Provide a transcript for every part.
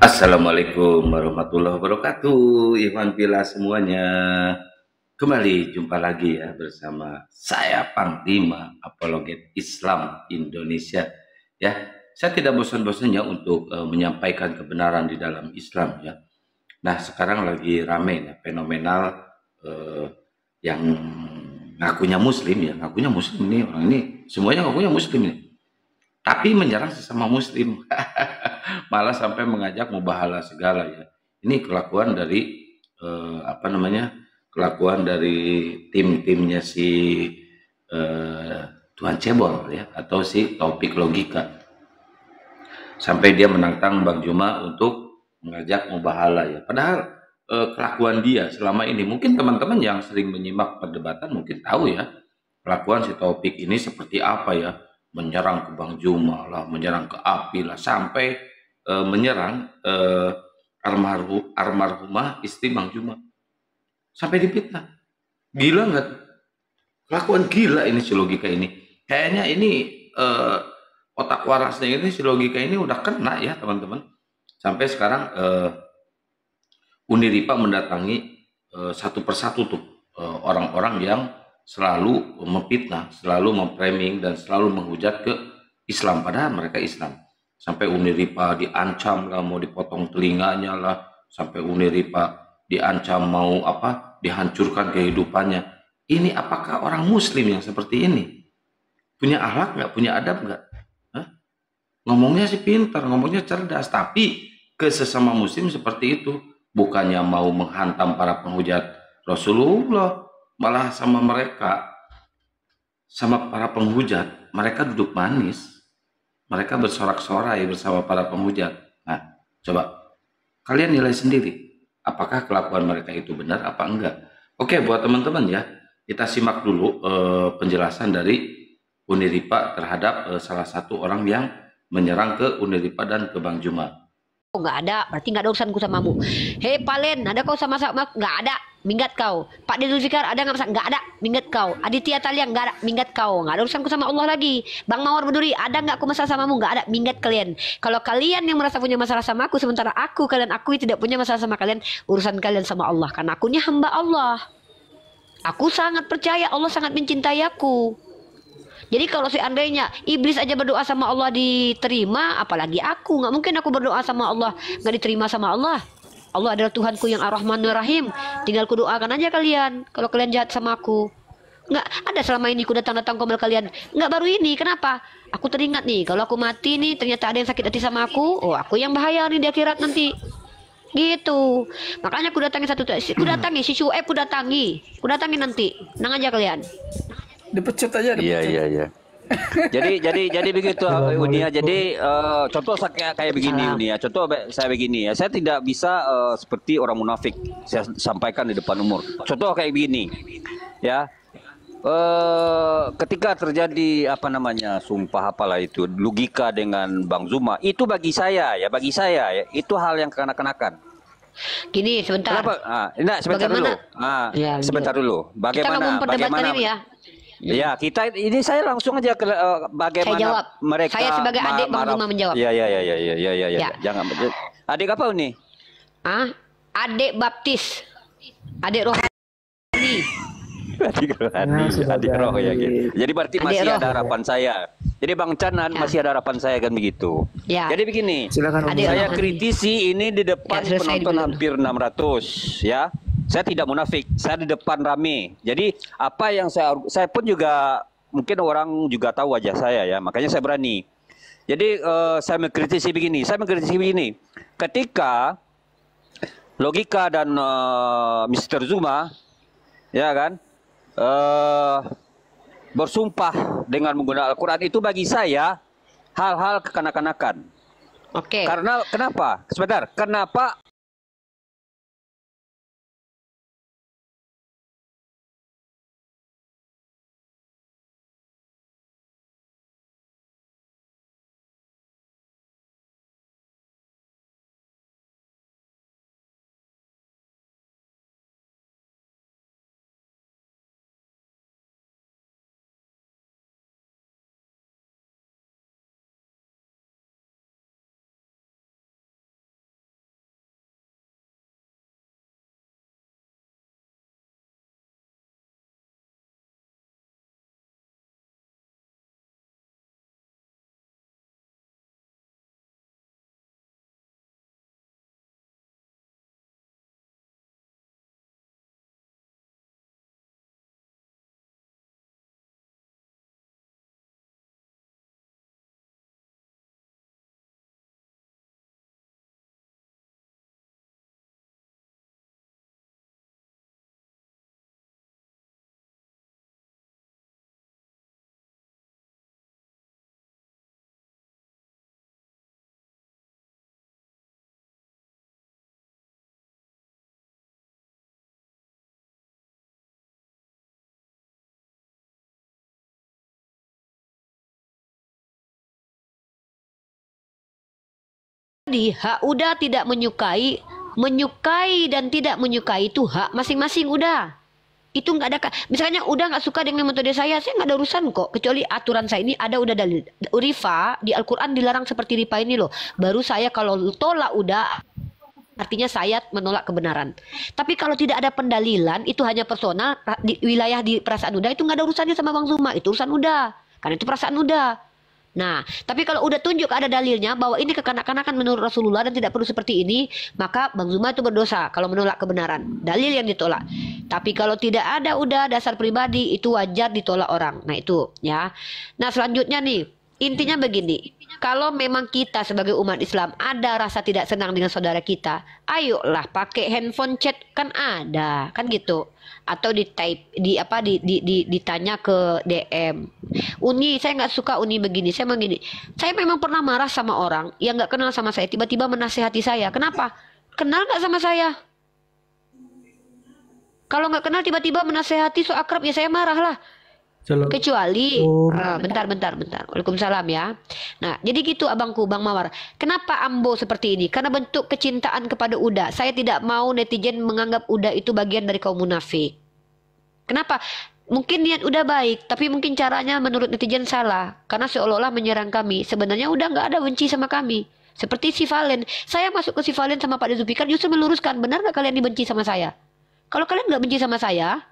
Assalamualaikum warahmatullahi wabarakatuh, Ikhwan Pila semuanya. Kembali jumpa lagi ya bersama saya Panglima Apologet Islam Indonesia. Ya, saya tidak bosan-bosannya untuk menyampaikan kebenaran di dalam Islam ya. Nah, sekarang lagi rame ya, fenomenal eh, yang ngakunya muslim nih orang ini, semuanya ngakunya muslim nih. Tapi menyerang sesama muslim. Malah sampai mengajak mubahalah segala ya. Ini kelakuan dari apa namanya? Kelakuan dari tim-timnya si eh, Tuan Cebol ya atau si Topik Logika. Sampai dia menantang Bang Juma untuk mengajak mubahalah ya. Padahal kelakuan dia selama ini mungkin teman-teman yang sering menyimak perdebatan mungkin tahu ya kelakuan si Taufik ini seperti apa ya, menyerang ke Bang Juma lah, menyerang ke Api lah, sampai menyerang almarhumah istri Bang Juma, sampai dipitnah. Gila nggak? Kelakuan gila ini si Logika ini. Kayaknya ini eh, otak warasnya ini si Logika ini udah kena ya teman-teman. Sampai sekarang Uniripa mendatangi satu persatu tuh orang-orang yang selalu memfitnah, selalu memframing dan selalu menghujat ke Islam padahal mereka Islam. Sampai Uniripa diancam lah mau dipotong telinganya lah, sampai Uniripa diancam mau apa dihancurkan kehidupannya. Ini apakah orang Muslim yang seperti ini? Punya akhlak nggak? Punya adab nggak? Hah? Ngomongnya sih pintar, ngomongnya cerdas, tapi ke sesama Muslim seperti itu bukannya mau menghantam para penghujat Rasulullah, malah sama para penghujat mereka duduk manis, mereka bersorak-sorai bersama para penghujat. Nah, coba kalian nilai sendiri apakah kelakuan mereka itu benar apa enggak. Oke, buat teman-teman ya, kita simak dulu penjelasan dari Uniripa terhadap salah satu orang yang menyerang ke Uniripa dan ke Bang Juma. Oh, nggak ada, berarti nggak ada urusanku samamu. Hei Palen, ada kau sama-sama? Nggak ada, minggat kau. Pak Deddy Zulfikar, ada nggak masalah? Nggak ada, minggat kau. Aditya Taliang, nggak ada, minggat kau. Nggak ada urusanku sama Allah lagi. Bang Mawar Berduri, ada nggak aku masalah samamu? Nggak ada, minggat kalian. Kalau kalian yang merasa punya masalah sama aku, sementara aku tidak punya masalah sama kalian, urusan kalian sama Allah. Karena akunya hamba Allah. Aku sangat percaya Allah sangat mencintai aku. Jadi kalau seandainya iblis aja berdoa sama Allah diterima, apalagi aku. Nggak mungkin aku berdoa sama Allah nggak diterima sama Allah. Allah adalah Tuhanku yang Ar-Rahman Ar-Rahim. Tinggal kudoakan aja kalian. Kalau kalian jahat sama aku. Nggak ada selama ini ku datang-datang komel kalian. Nggak baru ini. Kenapa? Aku teringat nih. Kalau aku mati nih ternyata ada yang sakit hati sama aku. Oh aku yang bahaya nih di akhirat nanti. Gitu. Makanya ku datangi satu. Ku datangi si Syuaib ku datangi. Ku datangi nanti. Tenang aja kalian. Dipecut aja, Iya, dipecut. iya, iya. Jadi begitu Unia. Assalamualaikum. Jadi contoh kayak begini Salam. Unia. Contoh saya begini ya. Saya tidak bisa seperti orang munafik. Saya sampaikan di depan umur. Contoh kayak begini, ya. Ketika terjadi apa namanya sumpah apalah itu logika dengan Bang Zuma itu bagi saya ya itu hal yang kekanak-kanakan. Gini sebentar. Kenapa? Enggak, sebentar dulu. Bagaimana? Ya, Sebentar dulu. kita nggak mau memperdebatkan ini ya. Ya, kita ini saya langsung aja ke Saya bagaimana jawab. mereka Saya sebagai adik Bang marah. Zuma menjawab. Ya, ya, ya, ya, ya, ya, ya, ya. Ya. Jangan. Adik apa nih? Ah, adik baptis. Adik rohani. Adik rohani, Nah, adik roh ya gitu. Jadi berarti Adik masih roh. ada harapan saya. Jadi Bang Canan Ya. masih ada harapan saya kan begitu. Ya. Jadi begini, Silakan Adik saya rohani. kritisi ini di depan Ya, selesai penonton dulu. hampir 600 ya. Saya tidak munafik, saya di depan rame. Jadi apa yang saya pun juga mungkin orang juga tahu wajah saya ya, makanya saya berani. Jadi saya mengkritisi begini. Ketika Logika dan Mr. Zuma ya kan bersumpah dengan menggunakan Al-Quran itu bagi saya hal-hal kekanak-kanakan. Oke. Karena kenapa? Sebentar, kenapa pribadi, hak udah tidak menyukai, dan tidak menyukai itu hak masing-masing udah. Itu nggak ada, misalnya udah nggak suka dengan metode saya nggak ada urusan kok, kecuali aturan saya ini ada udah dalil. Rifa di Al-Quran dilarang seperti rifa ini loh. Baru saya kalau tolak udah, artinya saya menolak kebenaran. Tapi kalau tidak ada pendalilan, itu hanya personal di wilayah di perasaan udah, itu nggak ada urusannya sama Bang Zuma, itu urusan udah, karena itu perasaan udah. Nah, tapi kalau udah tunjuk ada dalilnya bahwa ini kekanak-kanakan menurut Rasulullah dan tidak perlu seperti ini, maka Bang Zuma itu berdosa kalau menolak kebenaran. Dalil yang ditolak. Tapi kalau tidak ada udah dasar pribadi, itu wajar ditolak orang. Nah itu ya. Nah selanjutnya nih, intinya begini. Kalau memang kita sebagai umat Islam ada rasa tidak senang dengan saudara kita, ayolah pakai handphone chat, kan ada, kan gitu. Atau di type ditanya ke DM. Uni, saya nggak suka Uni begini, saya begini. Saya memang pernah marah sama orang yang nggak kenal sama saya, tiba-tiba menasehati saya. Kenapa? Kenal nggak sama saya? Kalau nggak kenal tiba-tiba menasehati so akrab, ya saya marah lah. Kecuali bentar. Waalaikumsalam ya. Nah, jadi gitu abangku, Bang Mawar. Kenapa Ambo seperti ini? Karena bentuk kecintaan kepada Uda. Saya tidak mau netizen menganggap Uda itu bagian dari kaum munafik. Kenapa? Mungkin niat Uda baik, tapi mungkin caranya menurut netizen salah. Karena seolah-olah menyerang kami. Sebenarnya Uda nggak ada benci sama kami. Seperti si Valen. Saya masuk ke si Valen sama Pak Zulfikar justru meluruskan. Benar nggak kalian dibenci sama saya? Kalau kalian nggak benci sama saya,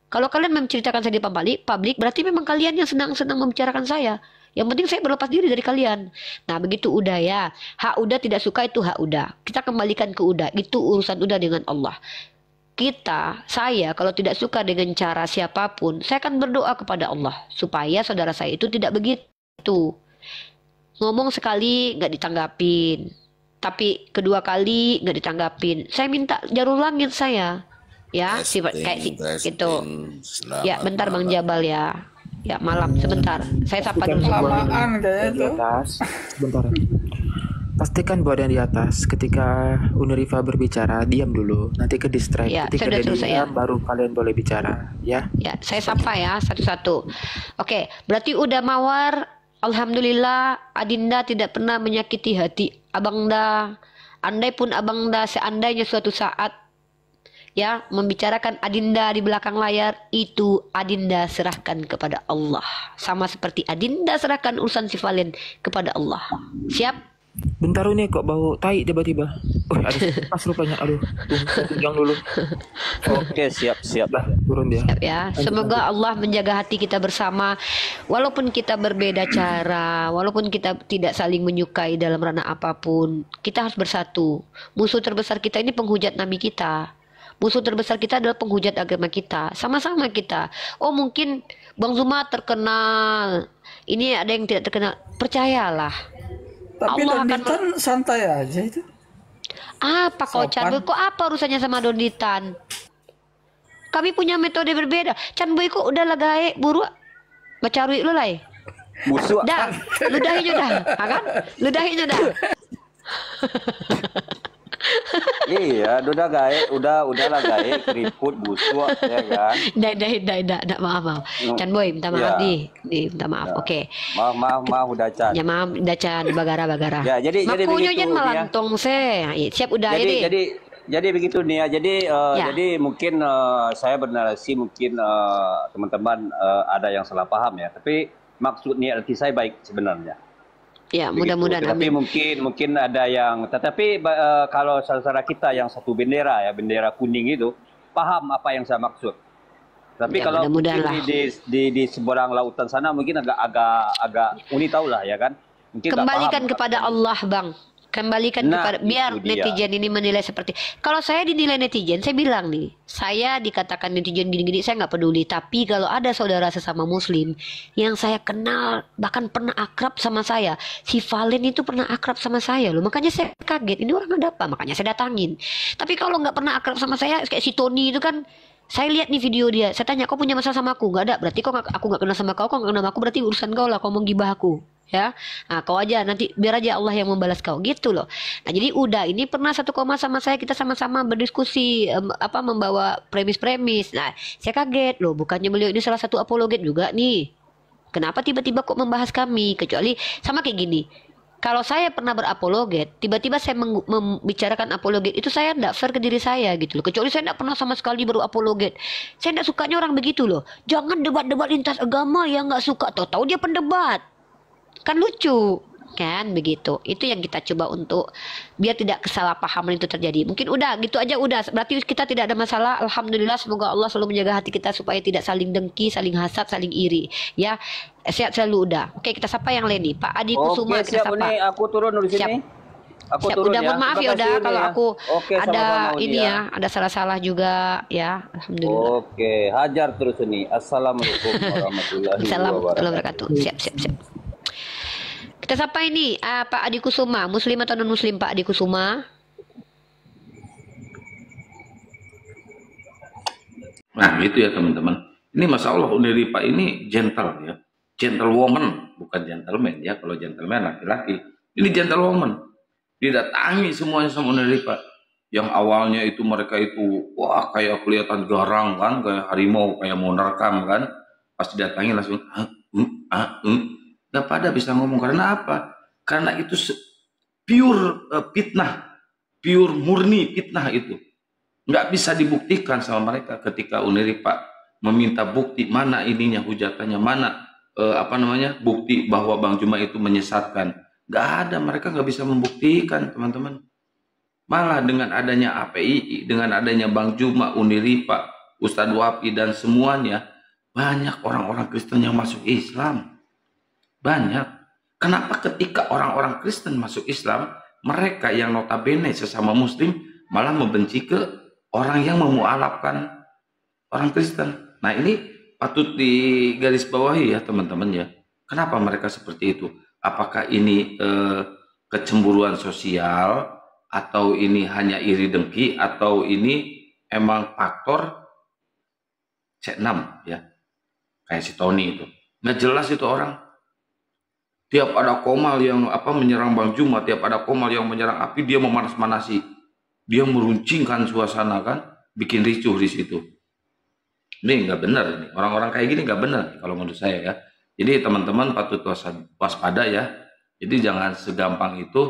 kalau kalian menceritakan saya di publik, berarti memang kalian yang senang-senang membicarakan saya. Yang penting saya berlepas diri dari kalian. Nah begitu udah ya. Hak udah tidak suka itu hak udah. Kita kembalikan ke udah. Itu urusan udah dengan Allah. Saya kalau tidak suka dengan cara siapapun, saya akan berdoa kepada Allah. Supaya saudara saya itu tidak begitu. Ngomong sekali nggak ditanggapin. Tapi kedua kali nggak ditanggapin. Saya minta jarur langit saya. Ya, sifat kayak gitu. Ya, bentar Bang Jabal ya. Ya, malam sebentar. Saya sapa dulu. Kelamaan kayaknya itu. Sebentar. Pastikan bahwa yang di atas ketika Unirifa berbicara diam dulu, nanti ke distract. Ya, ketika sudah dia selesai, diam ya. baru kalian boleh bicara, ya. Ya, saya sapa ya satu-satu. Oke, berarti udah Mawar. Alhamdulillah Adinda tidak pernah menyakiti hati Abangda. Andai pun Abangda seandainya suatu saat ya membicarakan Adinda di belakang layar, itu Adinda serahkan kepada Allah, sama seperti Adinda serahkan urusan si Valen kepada Allah. Siap? Bentar ini kok bau tai tiba-tiba. Ada pas rupanya. Aduh, tunjang dulu. Oke, siap. Lah, turun dia. Siap ya. Semoga Allah menjaga hati kita bersama. Walaupun kita berbeda cara, walaupun kita tidak saling menyukai dalam ranah apapun, kita harus bersatu. Musuh terbesar kita ini penghujat nabi kita. Musuh terbesar kita adalah penghujat agama kita. Sama-sama kita. Oh mungkin Bang Zuma terkenal, ini ada yang tidak terkenal. Percayalah. Tapi Allah Donditan santai aja itu. Apa kau Sopan. Chan Boy? Kok apa urusannya sama Donditan? Kami punya metode berbeda. Chan Boy kok udah lagae buru bacarui lu lai. Musuh. Dah, ludahinya dah. Ha kan? Ludahinya dah. Iya, udah lah gae keriput busuk ya kan. Dah, maaf. Chan Boy, minta maaf minta maaf. Ya. Oke. Maaf udah Chan. Ya maaf, dah Chan bagara. Ya, jadi Makunya begitu jan nih ya. malantong se. Siap udah ya. Jadi begitu nih ya. Jadi mungkin saya bernarasi mungkin teman-teman ada yang salah paham ya. Tapi maksud niat saya baik sebenarnya. Ya, Begitu. mudah-mudahan Tapi amin. mungkin ada yang, tetapi kalau saudara kita yang satu bendera ya, bendera kuning itu paham apa yang saya maksud. Tapi Ya, kalau mungkin mudah-mudahan di seberang lautan sana mungkin agak Uni tahu lah ya kan. Mungkin nggak Kembalikan paham. kepada Allah, Bang. Kembalikan Nah, kepada, biar itu dia. netizen ini menilai seperti. Kalau saya dinilai netizen, saya bilang nih, saya dikatakan netizen gini-gini, saya nggak peduli. Tapi kalau ada saudara sesama Muslim yang saya kenal, bahkan pernah akrab sama saya, si Valen itu pernah akrab sama saya loh. Makanya saya kaget, ini orang ada apa? Makanya saya datangin. Tapi kalau nggak pernah akrab sama saya, kayak si Tony itu kan. Saya lihat nih video dia, saya tanya, kau punya masalah sama aku? Nggak ada, berarti aku nggak kenal sama kau nggak kenal sama aku, berarti urusan kau lah, kau mau gibah aku. Ya, nah kau aja nanti biar aja Allah yang membalas kau gitu loh. Nah jadi udah ini pernah satu koma sama saya, kita sama-sama berdiskusi membawa premis-premis. Nah saya kaget loh, bukannya beliau ini salah satu apologet juga nih, kenapa tiba-tiba kok membahas kami? Kecuali sama kayak gini, Kalau saya pernah berapologet, tiba-tiba saya membicarakan apologet, itu saya tidak fair ke diri saya gitu loh. Kecuali saya tidak pernah sama sekali berapologet. Saya tidak sukanya orang begitu loh. Jangan debat-debat lintas agama yang nggak suka. Tahu-tahu dia pendebat. Kan lucu. Kan begitu. Itu yang kita coba untuk biar tidak kesalahpahaman itu terjadi. Mungkin udah gitu aja udah. Berarti kita tidak ada masalah. Alhamdulillah, semoga Allah selalu menjaga hati kita supaya tidak saling dengki, saling hasad, saling iri. Ya, sehat selalu udah. Oke, kita sapa yang lain nih. Pak Adi Kusuma, Oke, kita siap sapa. Uni, aku turun dari sini. Aku Siap, turun udah ya. mohon maaf Terima ya udah kasih, Uni, kalau ya. aku Oke, ada sama-sama, Uni, ini ya. ya, ada salah-salah juga ya. Alhamdulillah. Oke, hajar terus Uni. Assalamualaikum warahmatullahi Assalamualaikum wabarakatuh. wabarakatuh. Siap, siap, siap. Kita sapa ini Pak Adi Kusuma, Muslim atau non Muslim Pak Adi Kusuma? Nah gitu ya teman-teman. Ini Masya Allah Uni Pak ini gentle ya. Gentlewoman, bukan gentleman ya. Kalau gentleman laki-laki. Ini gentlewoman. Didatangi semuanya sama Uni Pak. Yang awalnya itu mereka itu, wah kayak kelihatan garang kan. Kayak harimau, kayak mau nerekam kan. Pas didatangi langsung, gak pada bisa ngomong. Karena apa? Karena itu pure fitnah. Pure murni fitnah itu. Nggak bisa dibuktikan sama mereka ketika Uni Pak meminta bukti mana ininya hujatannya, mana bukti bahwa Bang Juma itu menyesatkan. Nggak ada, mereka nggak bisa membuktikan teman-teman. Malah dengan adanya API, dengan adanya Bang Juma, Uni Pak, Ustadz Wapi dan semuanya, banyak orang-orang Kristen yang masuk Islam. Banyak. Kenapa ketika orang-orang Kristen masuk Islam, mereka yang notabene sesama Muslim malah membenci ke orang yang memualafkan orang Kristen. Nah ini patut digarisbawahi ya teman-teman ya. Kenapa mereka seperti itu? Apakah ini kecemburuan sosial, atau ini hanya iri dengki, atau ini emang faktor C6 ya? Kayak si Tony itu. Nggak jelas itu orang. Tiap ada Komal yang menyerang Bang Juma, tiap ada Komal yang menyerang Api, dia memanas-manasi. Dia meruncingkan suasana kan, bikin ricuh di situ. Ini nggak benar ini. Orang-orang kayak gini nggak benar kalau menurut saya ya. Jadi teman-teman patut waspada ya. Jadi jangan segampang itu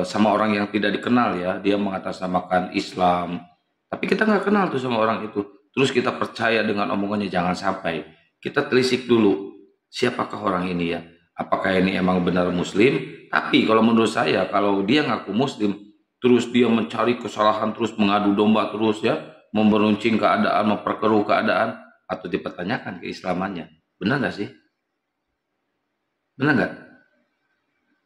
sama orang yang tidak dikenal ya. Dia mengatasnamakan Islam. Tapi kita nggak kenal tuh sama orang itu. Terus kita percaya dengan omongannya, jangan sampai. Kita telisik dulu. Siapakah orang ini ya? Apakah ini emang benar Muslim? Tapi kalau menurut saya, kalau dia ngaku Muslim, terus dia mencari kesalahan, terus mengadu domba terus ya, memeruncing keadaan, memperkeruh keadaan, atau dipertanyakan keislamannya. Benar nggak sih? Benar nggak?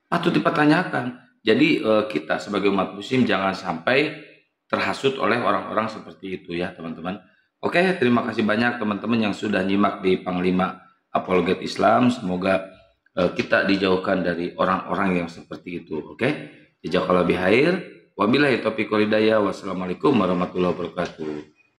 Patut dipertanyakan. Jadi kita sebagai umat Muslim jangan sampai terhasut oleh orang-orang seperti itu ya teman-teman. Oke, terima kasih banyak teman-teman yang sudah nyimak di Panglima Apologet Islam. Semoga kita dijauhkan dari orang-orang yang seperti itu. Oke, jazakallahu khair. Wabillahi taufiq wal hidayah. Wassalamualaikum warahmatullahi wabarakatuh.